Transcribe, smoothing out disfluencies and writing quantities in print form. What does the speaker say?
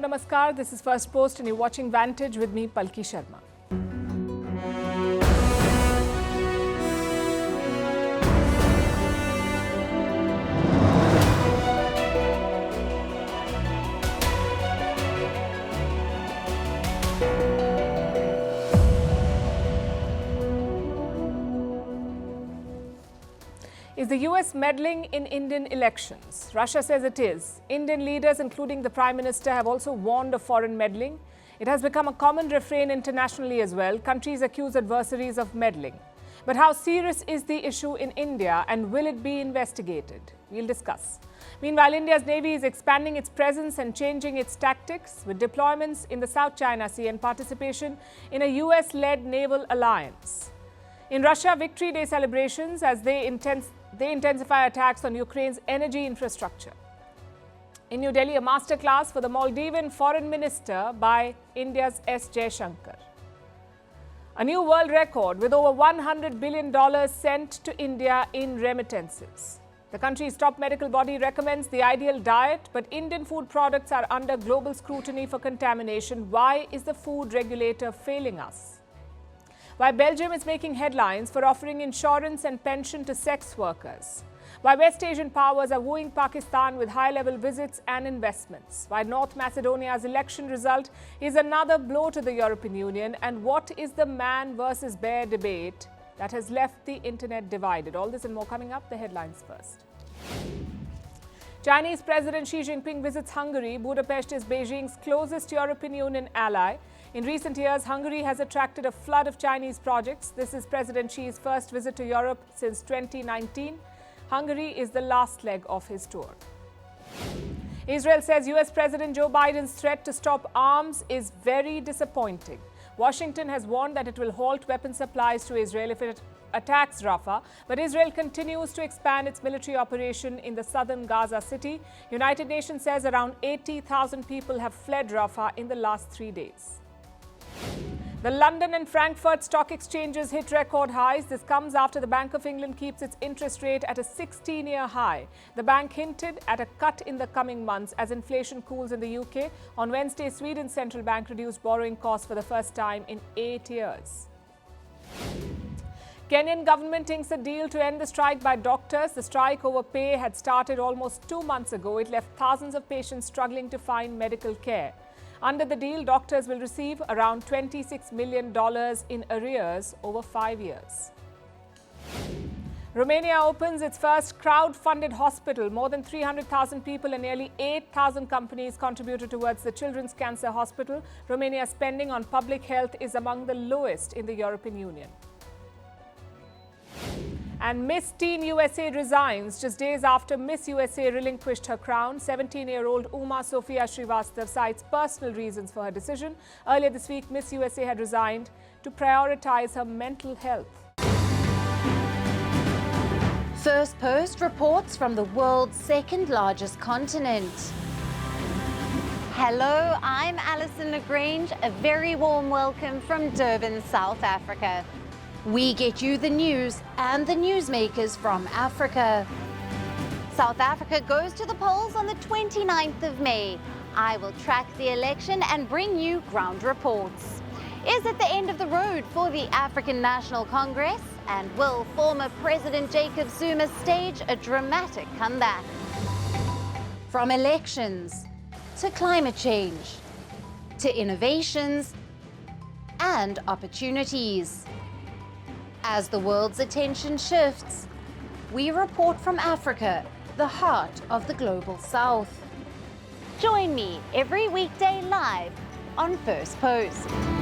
Namaskar. This is Firstpost and you're watching Vantage with me, Palki Sharma. Is the US meddling in Indian elections? Russia says it is. Indian leaders, including the Prime Minister, have also warned of foreign meddling. It has become a common refrain internationally as well. Countries accuse adversaries of meddling. But how serious is the issue in India and will it be investigated? We'll discuss. Meanwhile, India's Navy is expanding its presence and changing its tactics with deployments in the South China Sea and participation in a US-led naval alliance. In Russia, Victory Day celebrations as they intensify attacks on Ukraine's energy infrastructure. In New Delhi, a masterclass for the Maldivian Foreign Minister by India's S. Jaishankar. A new world record with over $100 billion sent to India in remittances. The country's top medical body recommends the ideal diet, but Indian food products are under global scrutiny for contamination. Why is the food regulator failing us? Why Belgium is making headlines for offering insurance and pension to sex workers. Why West Asian powers are wooing Pakistan with high-level visits and investments. Why North Macedonia's election result is another blow to the European Union. And what is the man versus bear debate that has left the internet divided? All this and more coming up. The headlines first. Chinese President Xi Jinping visits Hungary. Budapest is Beijing's closest European Union ally. In recent years, Hungary has attracted a flood of Chinese projects. This is President Xi's first visit to Europe since 2019. Hungary is the last leg of his tour. Israel says US President Joe Biden's threat to stop arms is very disappointing. Washington has warned that it will halt weapon supplies to Israel if it attacks Rafah, but Israel continues to expand its military operation in the Southern Gaza city. United Nations says around 80,000 people have fled Rafah in the last 3 days. The London and Frankfurt stock exchanges hit record highs. This comes after the Bank of England keeps its interest rate at a 16-year high. The bank hinted at a cut in the coming months as inflation cools in the UK. On Wednesday, Sweden's central bank reduced borrowing costs for the first time in 8 years. Kenyan government inks a deal to end the strike by doctors. The strike over pay had started almost 2 months ago. It left thousands of patients struggling to find medical care. Under the deal, doctors will receive around $26 million in arrears over 5 years. Romania opens its first crowd-funded hospital. More than 300,000 people and nearly 8,000 companies contributed towards the Children's Cancer Hospital. Romania's spending on public health is among the lowest in the European Union. And Miss Teen USA resigns just days after Miss USA relinquished her crown. 17-year-old Uma Sofia Srivastav cites personal reasons for her decision. Earlier this week, Miss USA had resigned to prioritize her mental health. Firstpost reports from the world's second largest continent. Hello, I'm Alison Lagrange. A very warm welcome from Durban, South Africa. We get you the news and the newsmakers from Africa. South Africa goes to the polls on the 29th of May. I will track the election and bring you ground reports. Is it the end of the road for the African National Congress? And will former President Jacob Zuma stage a dramatic comeback? From elections to climate change to innovations and opportunities. As the world's attention shifts, we report from Africa, the heart of the global south. Join me every weekday live on Firstpost.